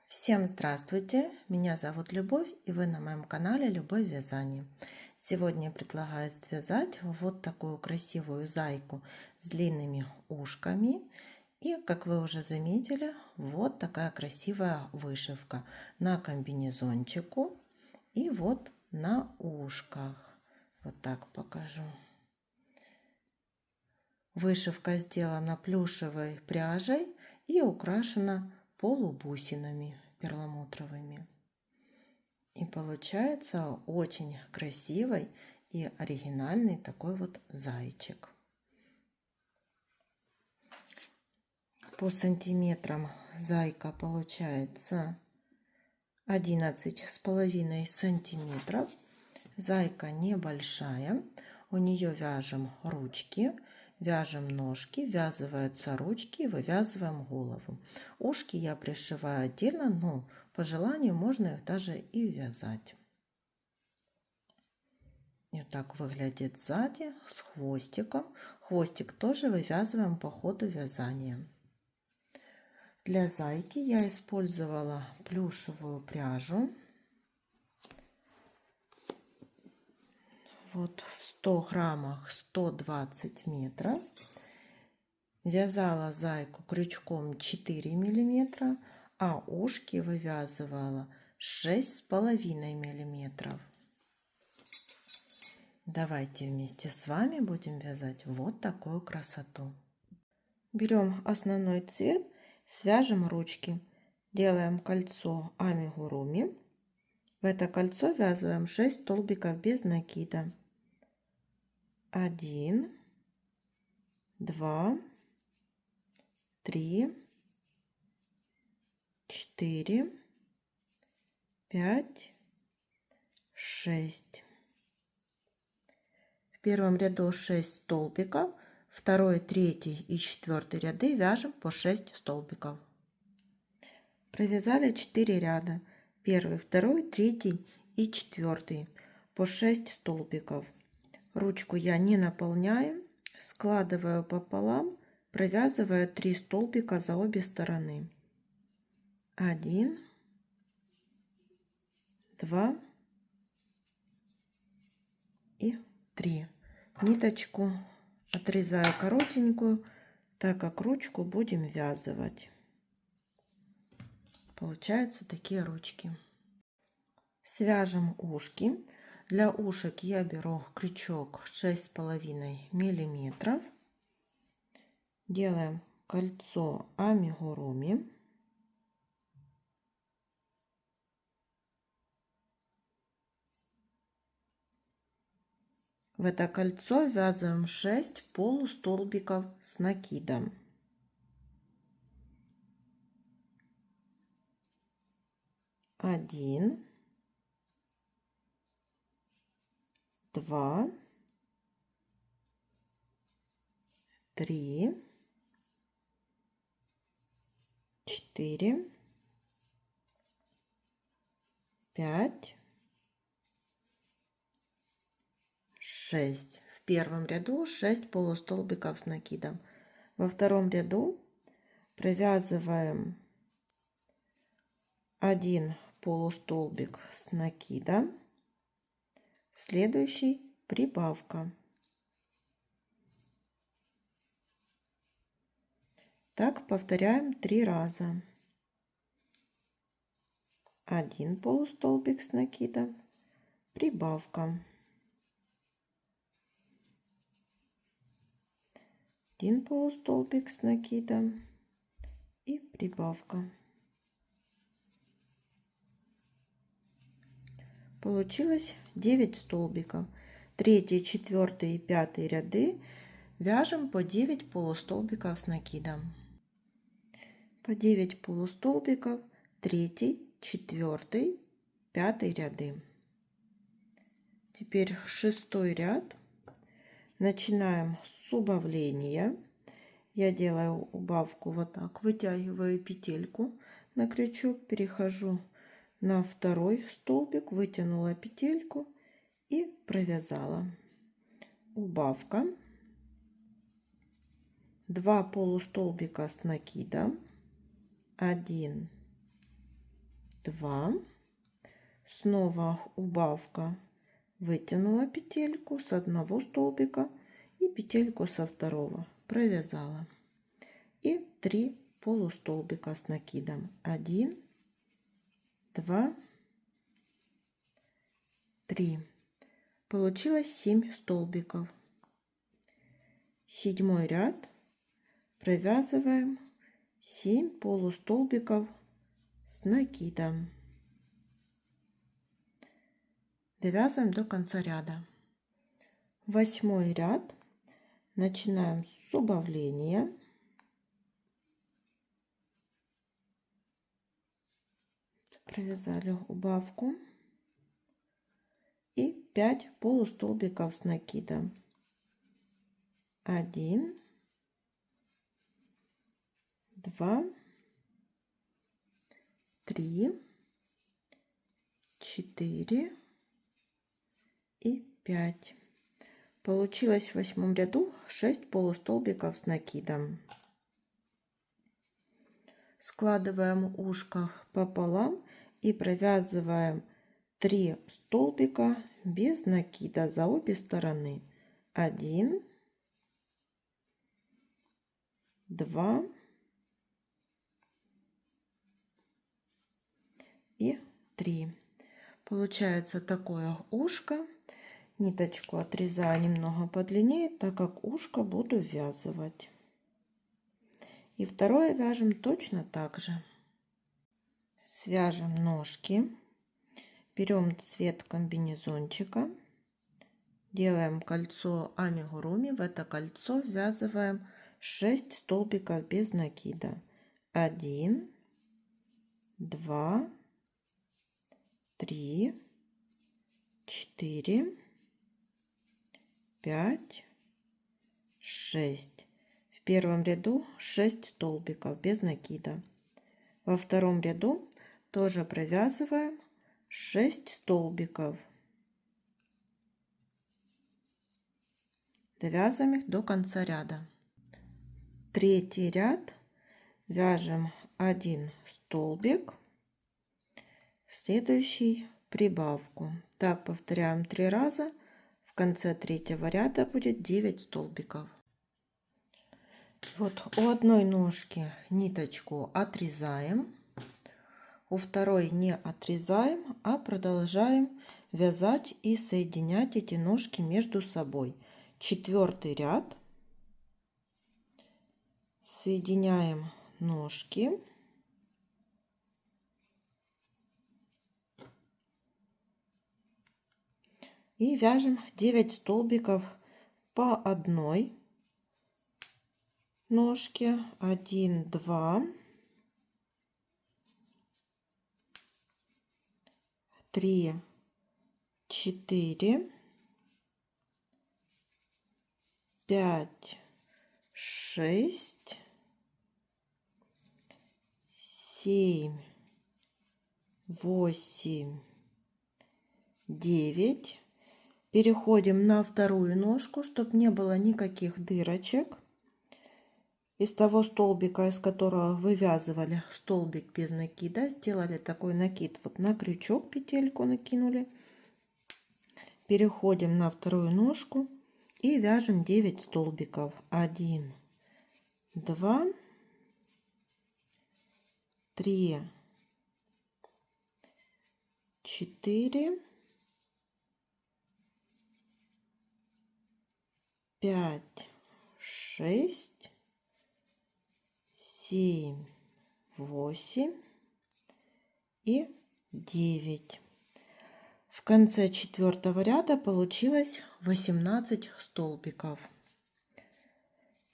Всем здравствуйте! Меня зовут Любовь, и вы на моем канале Любовь Вязание. Сегодня я предлагаю связать вот такую красивую зайку с длинными ушками. И, как вы уже заметили, вот такая красивая вышивка на комбинезончику и вот на ушках. Вот так покажу. Вышивка сделана плюшевой пряжей и украшена полубусинами перламутровыми. И получается очень красивый и оригинальный такой вот зайчик. По сантиметрам зайка получается 11,5 сантиметров. Зайка небольшая. У нее вяжем ручки, вяжем ножки, ввязываются ручки, вывязываем голову. Ушки я пришиваю отдельно, но по желанию можно их даже и вязать. И вот так выглядит сзади с хвостиком. Хвостик тоже вывязываем по ходу вязания. Для зайки я использовала плюшевую пряжу. Вот в 100 граммах 120 метров. Вязала зайку крючком 4 миллиметра, а ушки вывязывала 6,5 миллиметров. Давайте вместе с вами будем вязать вот такую красоту. Берем основной цвет, свяжем ручки, делаем кольцо амигуруми. В это кольцо ввязываем 6 столбиков без накида. 1, 2, 3, 4, 5, 6. В первом ряду 6 столбиков, второй, третий и четвертый ряды вяжем по 6 столбиков. Провязали 4 ряда. Первый, второй, третий и четвертый по 6 столбиков. Ручку я не наполняю, складываю пополам, провязываю 3 столбика за обе стороны. 1, 2 и 3. Ниточку отрезаю коротенькую, так как ручку будем ввязывать. Получаются такие ручки. Свяжем ушки. Для ушек я беру крючок 6,5 миллиметров. Делаем кольцо амигуруми. В это кольцо ввязываем 6 полустолбиков с накидом. 1, 2, 3, 4, 5, 6. В первом ряду 6 полустолбиков с накидом. Во втором ряду провязываем 1 полустолбик с накидом. Следующий прибавка. Так повторяем 3 раза. 1 полустолбик с накидом, прибавка. 1 полустолбик с накидом и прибавка. Получилось 9 столбиков. 3, 4 и 5 ряды вяжем по 9 полустолбиков с накидом. По 9 полустолбиков 3, 4, 5 ряды. Теперь 6 ряд. Начинаем с убавления. Я делаю убавку вот так, вытягиваю петельку на крючок, перехожу на второй столбик, вытянула петельку и провязала. Убавка. 2 полустолбика с накидом. 1, 2, снова убавка, вытянула петельку с одного столбика и петельку со второго, провязала, и 3 полустолбика с накидом, 1, 2, 3. Получилось 7 столбиков. Седьмой ряд, провязываем 7 полустолбиков с накидом, довязываем до конца ряда. Восьмой ряд, начинаем с убавления, провязали убавку и 5 полустолбиков с накидом, 1, 2, 3, 4 и 5. Получилось в восьмом ряду 6 полустолбиков с накидом. Складываем ушко пополам и провязываем 3 столбика без накида за обе стороны. 1, 2 и 3. Получается такое ушко. Ниточку отрезаю немного подлиннее, так как ушко буду ввязывать. И второе вяжем точно так же. Свяжем ножки. Берем цвет комбинезончика. Делаем кольцо амигуруми. В это кольцо ввязываем 6 столбиков без накида. 1, 2, 3, 4, 5, 6. В первом ряду 6 столбиков без накида. Во втором ряду тоже провязываем 6 столбиков. Довязываем их до конца ряда. Третий ряд, вяжем 1 столбик, следующий прибавку. Так повторяем 3 раза. В конце третьего ряда будет 9 столбиков. Вот у одной ножки ниточку отрезаем, у второй не отрезаем, а продолжаем вязать и соединять эти ножки между собой. Четвертый ряд, соединяем ножки. И вяжем 9 столбиков по одной ножке. 1, 2, 3, 4, 5, 6, 7, 8, 9. Переходим на вторую ножку, чтобы не было никаких дырочек. Из того столбика, из которого вывязывали столбик без накида, сделали такой накид. Вот на крючок петельку накинули. Переходим на вторую ножку и вяжем 9 столбиков. 1, 2, 3, 4, 5, 6, 7, 8 и 9. В конце четвертого ряда получилось 18 столбиков.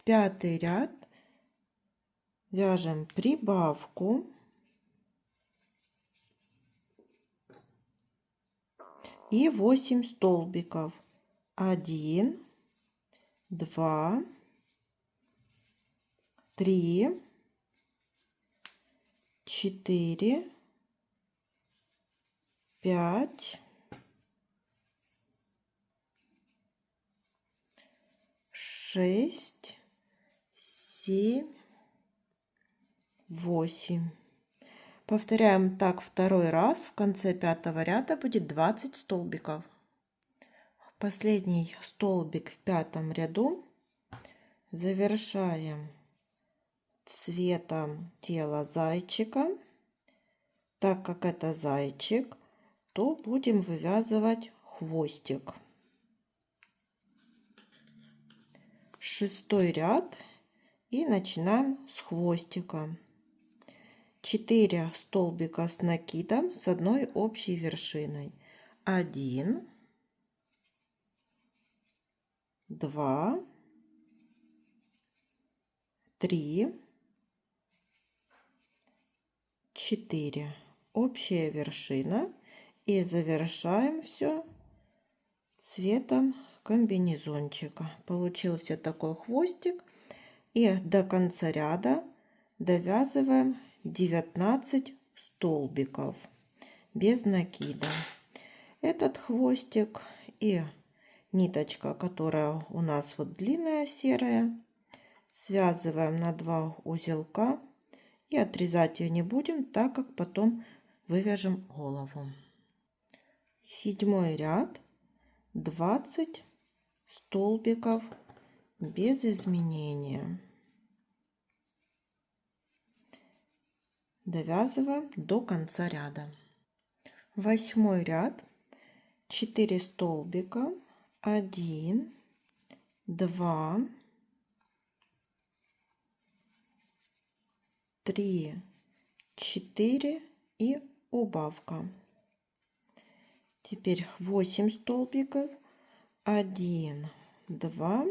Пятый ряд, вяжем прибавку и 8 столбиков. 1, 2, 3, 4, 5, 6, 7, 8. Повторяем так второй раз. В конце 5-го ряда будет 20 столбиков. Последний столбик в 5-м ряду завершаем цветом тела зайчика. Так как это зайчик, то будем вывязывать хвостик. 6-й ряд и начинаем с хвостика. 4 столбика с накидом с одной общей вершиной. 1, 2, 3, 4. Общая вершина. И завершаем все цветом комбинезончика. Получился такой хвостик. И до конца ряда довязываем 19 столбиков без накида. Этот хвостик и ниточка, которая у нас вот длинная серая, связываем на 2 узелка и отрезать ее не будем, так как потом вывяжем голову. 7-й ряд, 20 столбиков без изменения. Довязываем до конца ряда. 8-й ряд, 4 столбика, 1, 2, 3, 4 и убавка. Теперь 8 столбиков, 1, 2,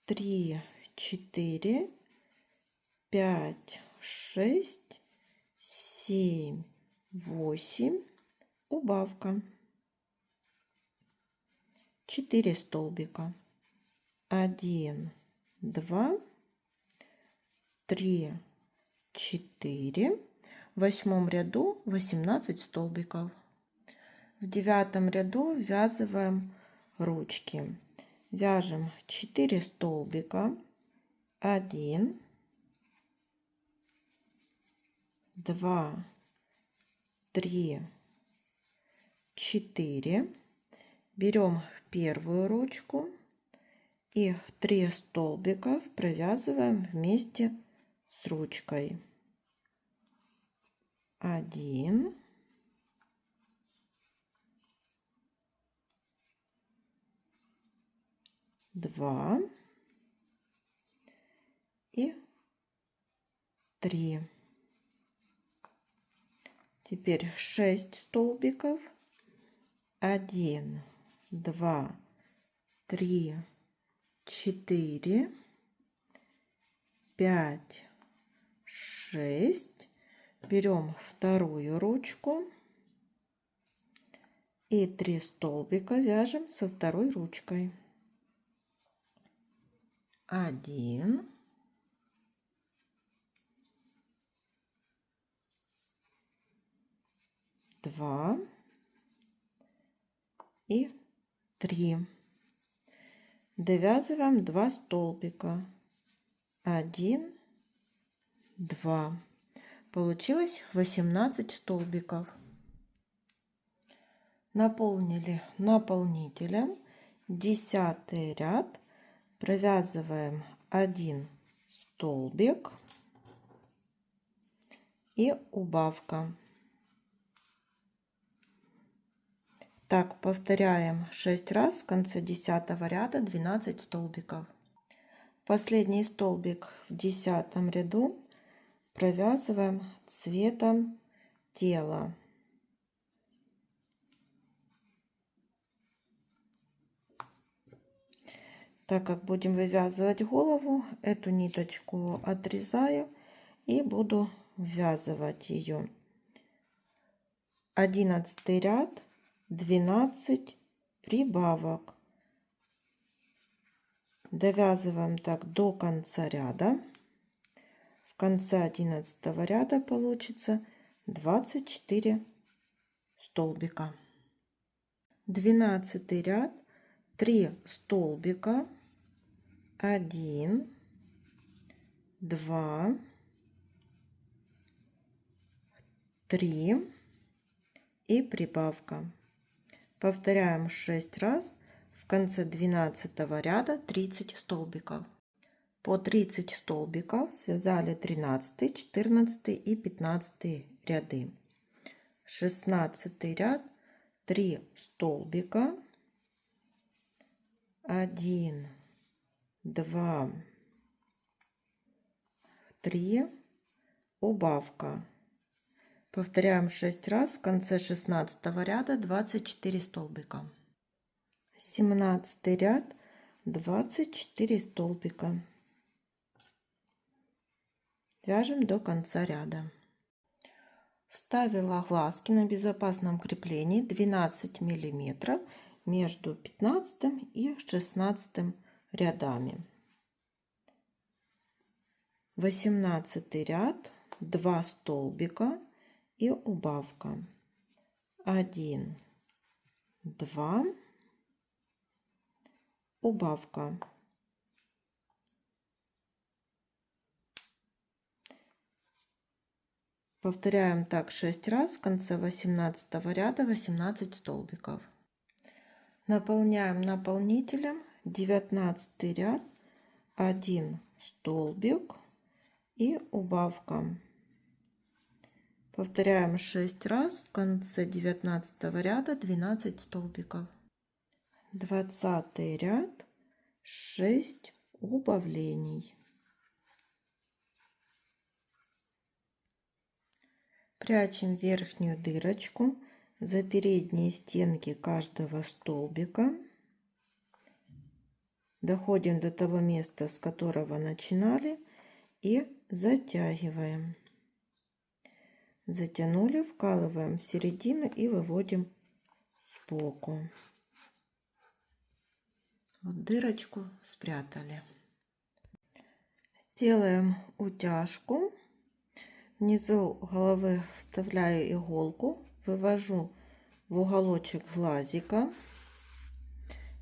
3, 4, 5, 6, 7, 8, убавка. 4 столбика, 1, 2, 3, 4. В 8-м ряду 18 столбиков. В 9-м ряду ввязываем ручки. Вяжем 4 столбика, 1, 2, 3, 4. Берем первую ручку и 3 столбика провязываем вместе с ручкой. 1, 2 и 3. Теперь 6 столбиков. 1, 2, 3, 4, 5, 6. Берем вторую ручку и 3 столбика вяжем со второй ручкой. 1, 2 и 3. Довязываем 2 столбика. 1, 2. Получилось 18 столбиков. Наполнили наполнителем. 10-й ряд. Провязываем 1 столбик и убавка. Так повторяем 6 раз. В конце 10-го ряда 12 столбиков. Последний столбик в 10-м ряду провязываем цветом тела. Так как будем вывязывать голову, эту ниточку отрезаю и буду ввязывать ее. 11 ряд, 12 прибавок. Довязываем так до конца ряда. В конце 11 ряда получится 24 столбика. 12 ряд, 3 столбика, 1, 2, 3 и прибавка. Повторяем 6 раз. В конце 12 ряда 30 столбиков. По 30 столбиков связали 13, 14 и 15 ряды. 16 ряд, 3 столбика, 1, 2, 3, убавка. Повторяем 6 раз. В конце 16 ряда 24 столбика. 17 ряд, 24 столбика. Вяжем до конца ряда. Вставила глазки на безопасном креплении 12 миллиметров между 15 и 16 рядами. 18 ряд, 2 столбика и убавка. 1, 2, убавка. Повторяем так 6 раз. В конце 18 ряда 18 столбиков. Наполняем наполнителем 19 ряд, 1 столбик и убавка. Повторяем 6 раз. В конце 19 ряда 12 столбиков. 20 ряд, 6 убавлений. Прячем верхнюю дырочку за передние стенки каждого столбика. Доходим до того места, с которого начинали, и затягиваем. Затянули, вкалываем в середину и выводим сбоку. Вот дырочку спрятали. Сделаем утяжку. Внизу головы вставляю иголку, вывожу в уголочек глазика,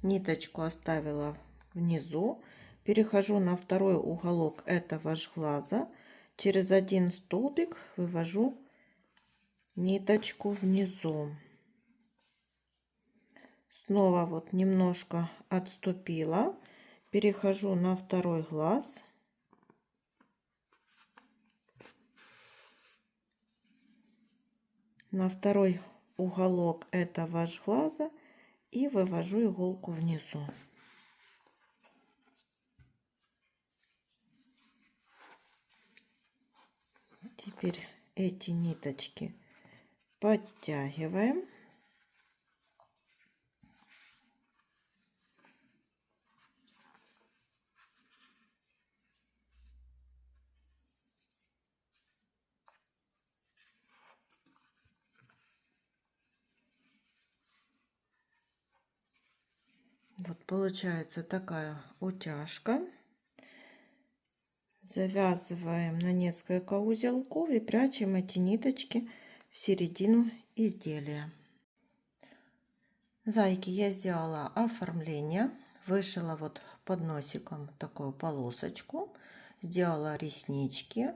ниточку оставила внизу, перехожу на второй уголок этого же глаза, через один столбик вывожу ниточку внизу. Снова вот немножко отступила, перехожу на второй глаз. На второй уголок этого же глаза и вывожу иголку внизу. Теперь эти ниточки подтягиваем. Вот получается такая утяжка. Завязываем на несколько узелков и прячем эти ниточки в середину изделия. Зайки я сделала оформление, вышила вот под носиком такую полосочку, сделала реснички,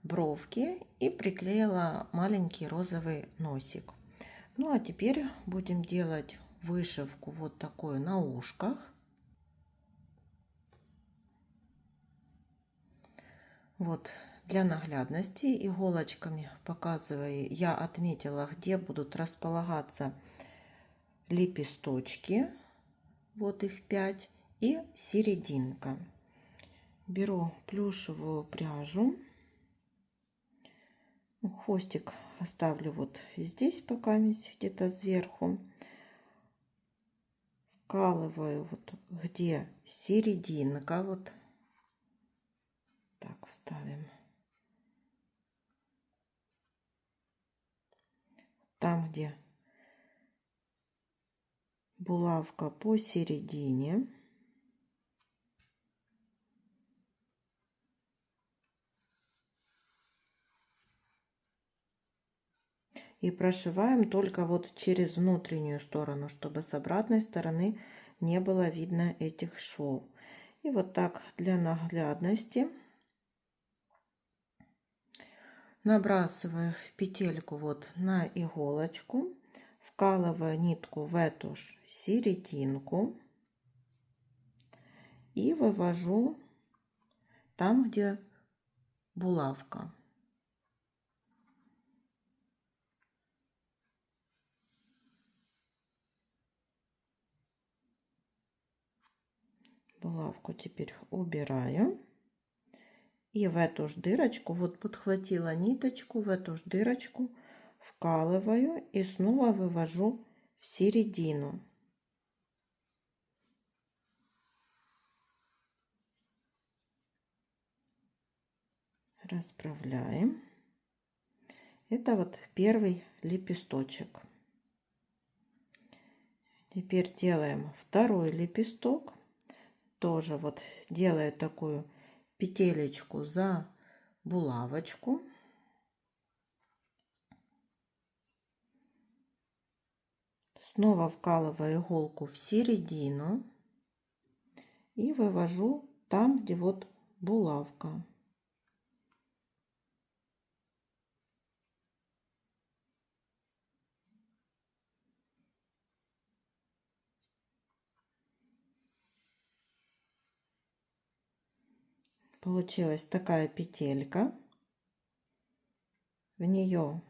бровки и приклеила маленький розовый носик. Ну а теперь будем делать вышивку вот такую на ушках. Вот для наглядности иголочками показываю, я отметила, где будут располагаться лепесточки, вот их 5, и серединка. Беру плюшевую пряжу, хвостик оставлю вот здесь пока где-то сверху, вкалываю вот где серединка, вот так вставим, там где булавка посередине. И прошиваем только вот через внутреннюю сторону, чтобы с обратной стороны не было видно этих швов. И вот так для наглядности Набрасываю петельку вот на иголочку, вкалываю нитку в эту же серединку и вывожу там, где булавка. Булавку теперь убираю. И в эту же дырочку, вот подхватила ниточку, в эту же дырочку вкалываю и снова вывожу в середину. Расправляем. Это вот первый лепесточек. Теперь делаем второй лепесток. Тоже вот делаю такую петелечку за булавочку. Снова вкалываю иголку в середину и вывожу там, где вот булавка. Получилась такая петелька. В нее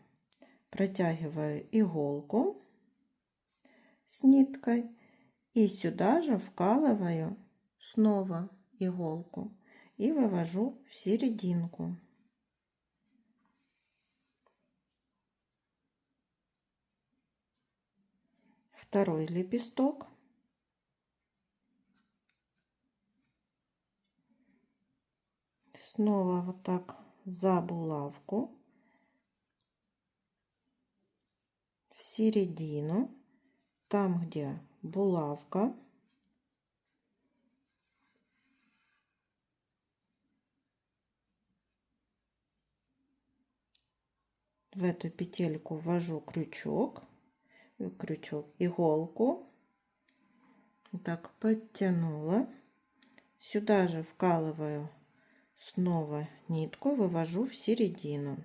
протягиваю иголку с ниткой и сюда же вкалываю снова иголку и вывожу в серединку. Второй лепесток. Снова вот так за булавку в середину, там, где булавка. В эту петельку ввожу крючок, иголку. Так подтянула. Сюда же вкалываю снова нитку, вывожу в середину.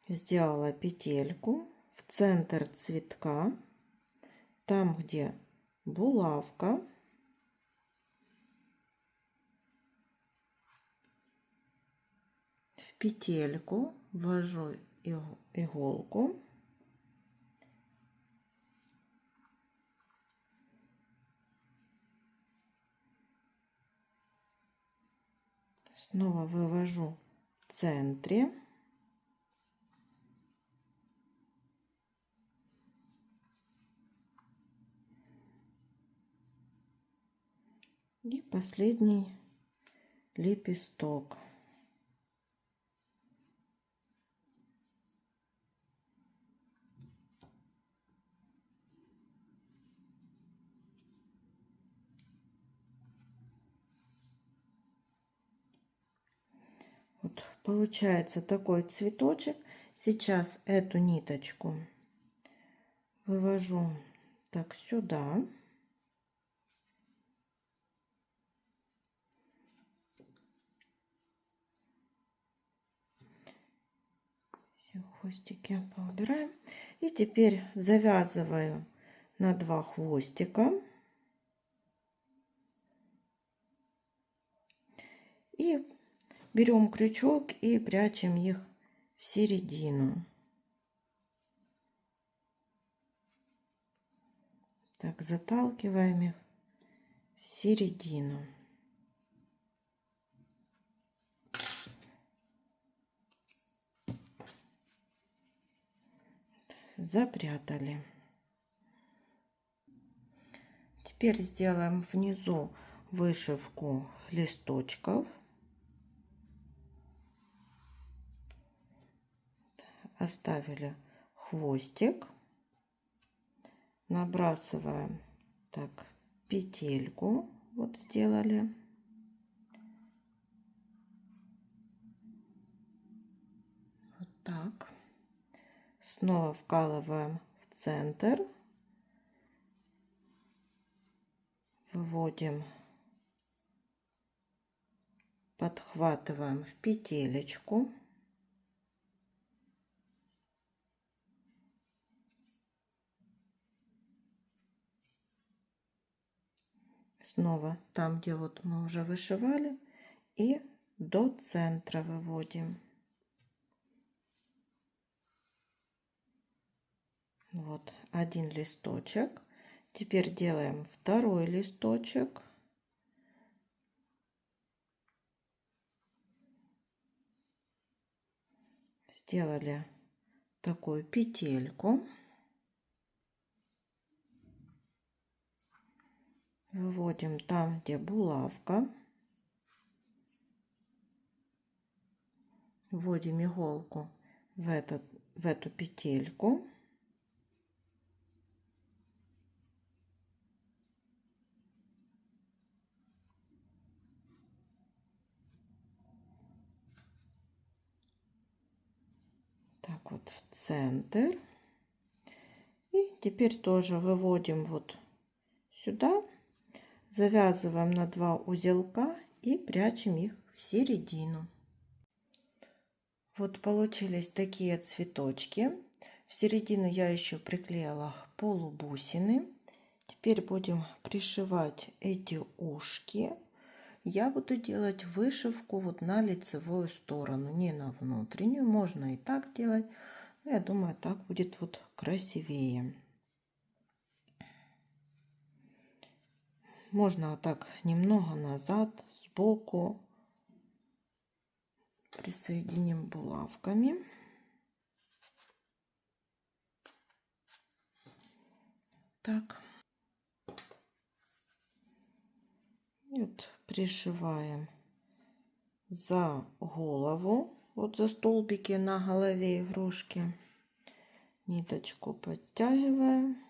Сделала петельку в центр цветка, там, где булавка. В петельку ввожу иголку. Снова вывожу в центре. И последний лепесток. Вот получается такой цветочек. Сейчас эту ниточку вывожу так сюда. Все хвостики поубираем. И теперь завязываю на 2 хвостика. И берем крючок и прячем их в середину. Так, заталкиваем их в середину. Запрятали. Теперь сделаем внизу вышивку листочков. Оставили хвостик. Набрасываем так петельку. Вот сделали. Вот так. Снова вкалываем в центр. Выводим подхватываем в петелечку. Снова там, где вот мы уже вышивали, и до центра выводим. Вот один листочек. Теперь делаем второй листочек. Сделали такую петельку. Выводим там, где булавка. Вводим иголку в эту петельку. Так вот в центр. И теперь тоже выводим вот сюда. Завязываем на 2 узелка и прячем их в середину. Вот получились такие цветочки. В середину я еще приклеила полубусины. Теперь будем пришивать эти ушки. Я буду делать вышивку вот на лицевую сторону, не на внутреннюю. Можно и так делать, но я думаю, так будет вот красивее. Можно вот так немного назад, сбоку. Присоединим булавками. Так. И вот пришиваем за голову, вот за столбики на голове игрушки. Ниточку подтягиваем.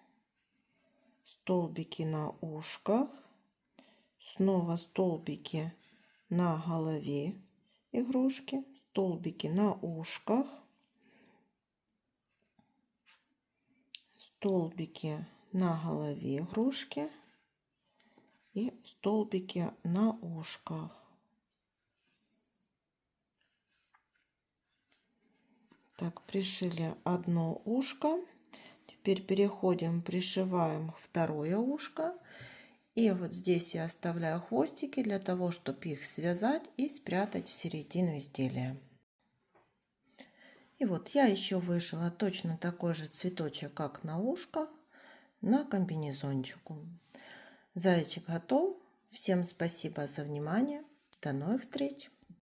Столбики на ушках. Снова столбики на голове игрушки. Столбики на ушках. Столбики на голове игрушки. И столбики на ушках. Так, пришили одно ушко. Теперь переходим, пришиваем второе ушко. И вот здесь я оставляю хвостики для того, чтобы их связать и спрятать в середину изделия. И вот я еще вышила точно такой же цветочек, как на ушках, на комбинезончику. Зайчик готов. Всем спасибо за внимание. До новых встреч!